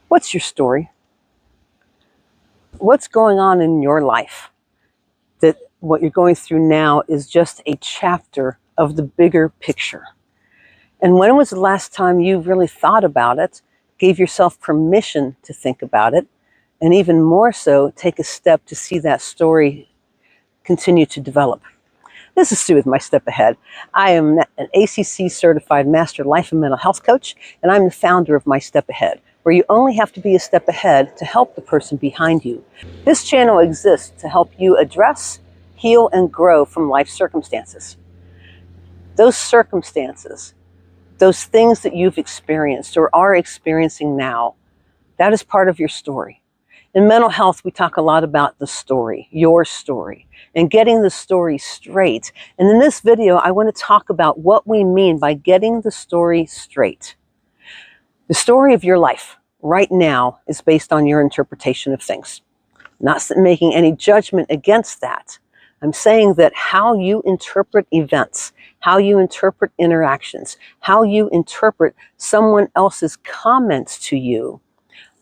What's your story? What's going on in your life that what you're going through now is just a chapter of the bigger picture? And when was the last time you really thought about it, gave yourself permission to think about it, and even more so, take a step to see that story continue to develop? This is Sue with My Step Ahead. I am an ACC certified master life and mental health coach, and I'm the founder of My Step Ahead, where you only have to be a step ahead to help the person behind you. This channel exists to help you address, heal, and grow from life circumstances. Those circumstances, those things that you've experienced or are experiencing now, that is part of your story. In mental health, we talk a lot about the story, your story, and getting the story straight. And in this video, I want to talk about what we mean by getting the story straight. The story of your life right now is based on your interpretation of things. Not making any judgment against that. I'm saying that how you interpret events, how you interpret interactions, how you interpret someone else's comments to you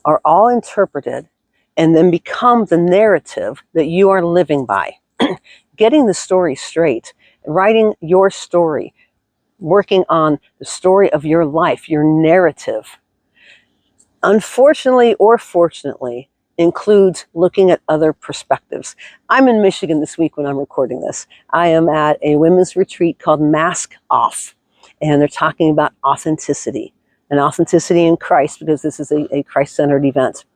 are all interpreted and then become the narrative that you are living by. Getting the story straight, writing your story, working on the story of your life, your narrative, unfortunately or fortunately, includes looking at other perspectives. I'm in Michigan this week when I'm recording this. I am at a women's retreat called Mask Off, and they're talking about authenticity, and authenticity in Christ, because this is a Christ-centered event.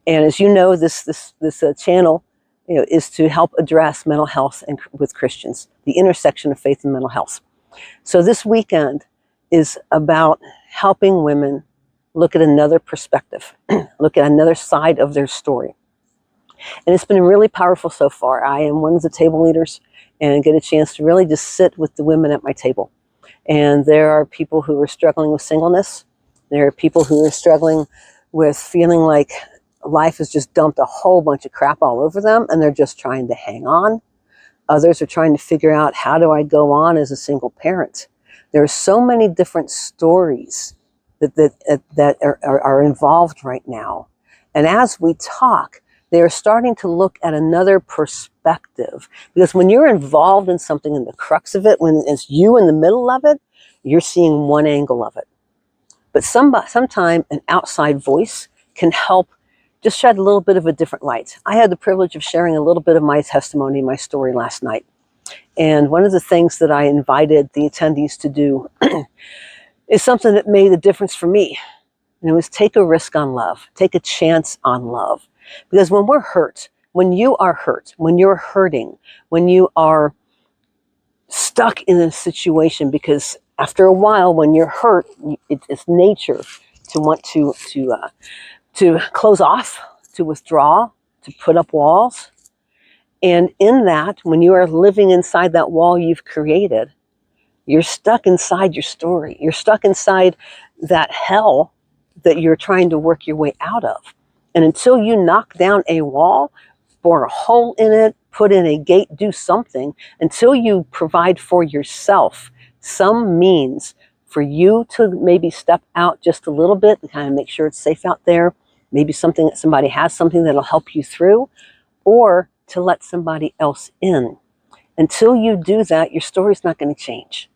And as you know, this channel, is to help address mental health and with Christians, the intersection of faith and mental health. So this weekend is about helping women look at another perspective, look at another side of their story. And it's been really powerful so far. I am one of the table leaders and get a chance to really just sit with the women at my table. And there are people who are struggling with singleness. There are people who are struggling with feeling like life has just dumped a whole bunch of crap all over them and they're just trying to hang on. Others are trying to figure out, how do I go on as a single parent? There are so many different stories that are involved right now. And as we talk, they are starting to look at another perspective. Because when you're involved in something in the crux of it, when it's you in the middle of it, you're seeing one angle of it. But sometime an outside voice can help just shed a little bit of a different light. I had the privilege of sharing a little bit of my testimony, my story last night. And one of the things that I invited the attendees to do is something that made a difference for me. And it was take a risk on love, take a chance on love. Because when we're hurt, when you are hurt, when you're hurting, when you are stuck in a situation, because after a while when you're hurt, it's nature to want to close off, to withdraw, to put up walls. And in that, when you are living inside that wall you've created, you're stuck inside your story. You're stuck inside that hell that you're trying to work your way out of. And until you knock down a wall, bore a hole in it, put in a gate, do something, until you provide for yourself some means for you to maybe step out just a little bit and kind of make sure it's safe out there, maybe something that somebody has, something that'll help you through, or to let somebody else in. Until you do that, your story's not going to change.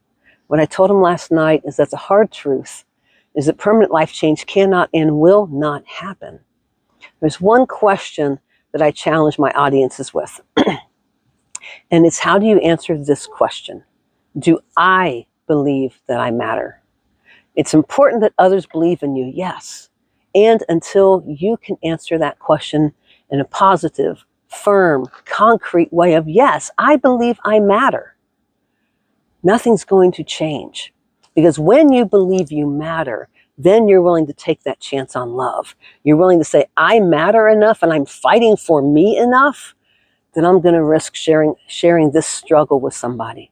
What I told him last night is that the hard truth is that permanent life change cannot and will not happen. There's one question that I challenge my audiences with. And it's, how do you answer this question? Do I believe that I matter? It's important that others believe in you, yes. And until you can answer that question in a positive, firm, concrete way of, yes, I believe I matter, nothing's going to change. Because when you believe you matter, then you're willing to take that chance on love. You're willing to say, I matter enough and I'm fighting for me enough, then I'm going to risk sharing this struggle with somebody.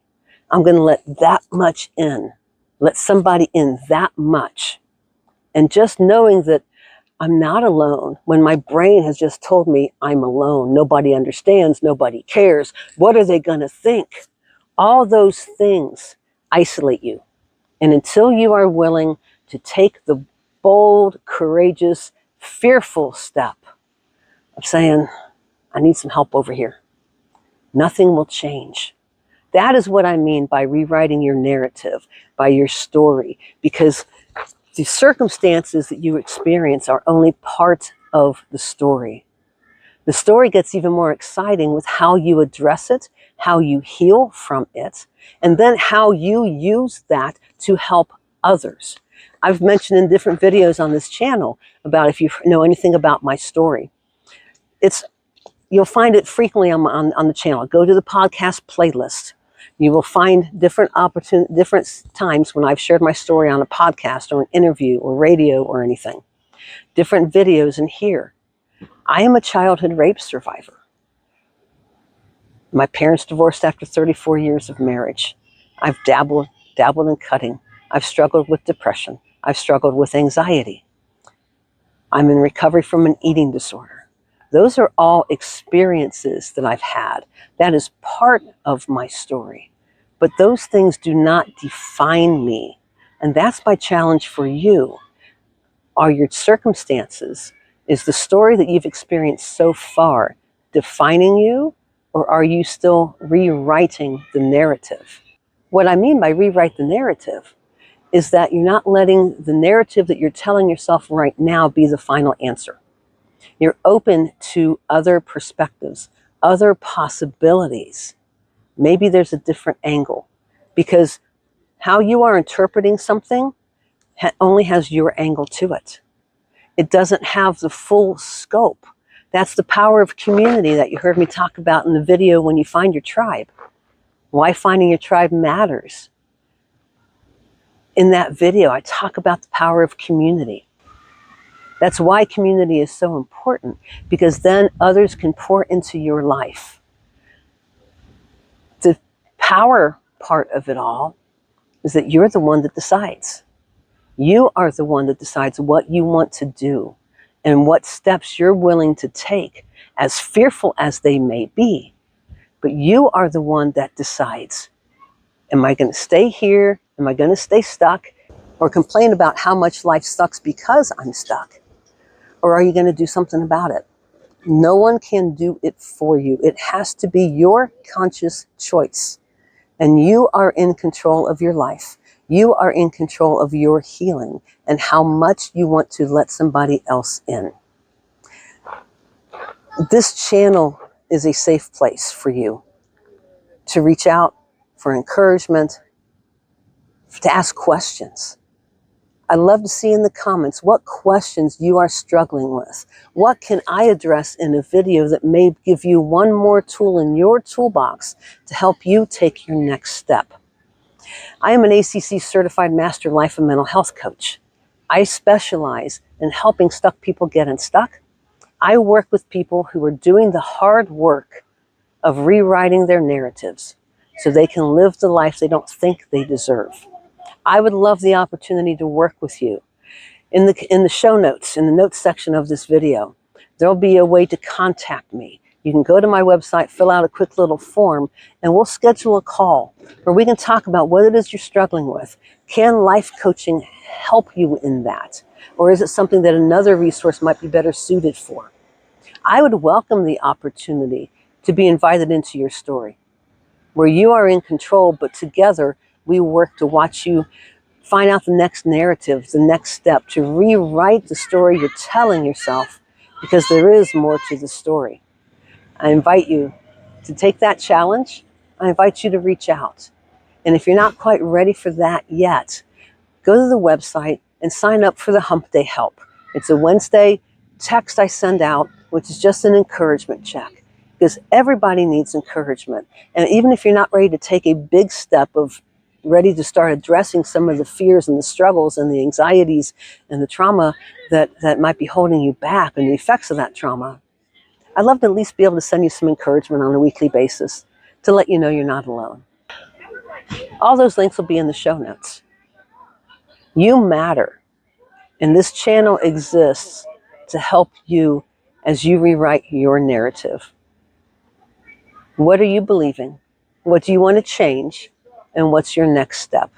I'm going to let that much in, let somebody in that much. And just knowing that I'm not alone when my brain has just told me I'm alone. Nobody understands, nobody cares. What are they going to think? All those things isolate you. And until you are willing to take the bold, courageous, fearful step of saying, I need some help over here. Nothing will change. That is what I mean by rewriting your narrative, by your story, because the circumstances that you experience are only part of the story. The story gets even more exciting with how you address it, how you heal from it, and then how you use that to help others. I've mentioned in different videos on this channel about, if you know anything about my story, you'll find it frequently on the channel. Go to the podcast playlist. You will find different times when I've shared my story on a podcast or an interview or radio or anything. Different videos in here. I am a childhood rape survivor. My parents divorced after 34 years of marriage. I've dabbled in cutting. I've struggled with depression. I've struggled with anxiety. I'm in recovery from an eating disorder. Those are all experiences that I've had. That is part of my story. But those things do not define me. And that's my challenge for you. Are your circumstances, is the story that you've experienced so far defining you, or are you still rewriting the narrative? What I mean by rewrite the narrative is that you're not letting the narrative that you're telling yourself right now be the final answer. You're open to other perspectives, other possibilities. Maybe there's a different angle, because how you are interpreting something only has your angle to it. It doesn't have the full scope. That's the power of community that you heard me talk about in the video when you find your tribe. Why finding your tribe matters. In that video, I talk about the power of community. That's why community is so important, because then others can pour into your life. The power part of it all is that you're the one that decides. You are the one that decides what you want to do and what steps you're willing to take, as fearful as they may be. But you are the one that decides. Am I going to stay here? Am I going to stay stuck? Or complain about how much life sucks because I'm stuck? Or are you going to do something about it? No one can do it for you. It has to be your conscious choice. And you are in control of your life. You are in control of your healing and how much you want to let somebody else in. This channel is a safe place for you to reach out for encouragement, to ask questions. I'd love to see in the comments what questions you are struggling with. What can I address in a video that may give you one more tool in your toolbox to help you take your next step? I am an ACC certified master life and mental health coach. I specialize in helping stuck people get unstuck. I work with people who are doing the hard work of rewriting their narratives so they can live the life they don't think they deserve. I would love the opportunity to work with you. In the show notes, in the notes section of this video, there'll be a way to contact me. You can go to my website, fill out a quick little form, and we'll schedule a call where we can talk about what it is you're struggling with. Can life coaching help you in that? Or is it something that another resource might be better suited for? I would welcome the opportunity to be invited into your story, where you are in control, but together we work to watch you find out the next narrative, the next step, to rewrite the story you're telling yourself, because there is more to the story. I invite you to take that challenge. I invite you to reach out. And if you're not quite ready for that yet, go to the website and sign up for the Hump Day Help. It's a Wednesday text I send out, which is just an encouragement check, because everybody needs encouragement. And even if you're not ready to take a big step of ready to start addressing some of the fears and the struggles and the anxieties and the trauma that might be holding you back and the effects of that trauma, I'd love to at least be able to send you some encouragement on a weekly basis to let you know you're not alone. All those links will be in the show notes. You matter, and this channel exists to help you as you rewrite your narrative. What are you believing? What do you want to change? And what's your next step?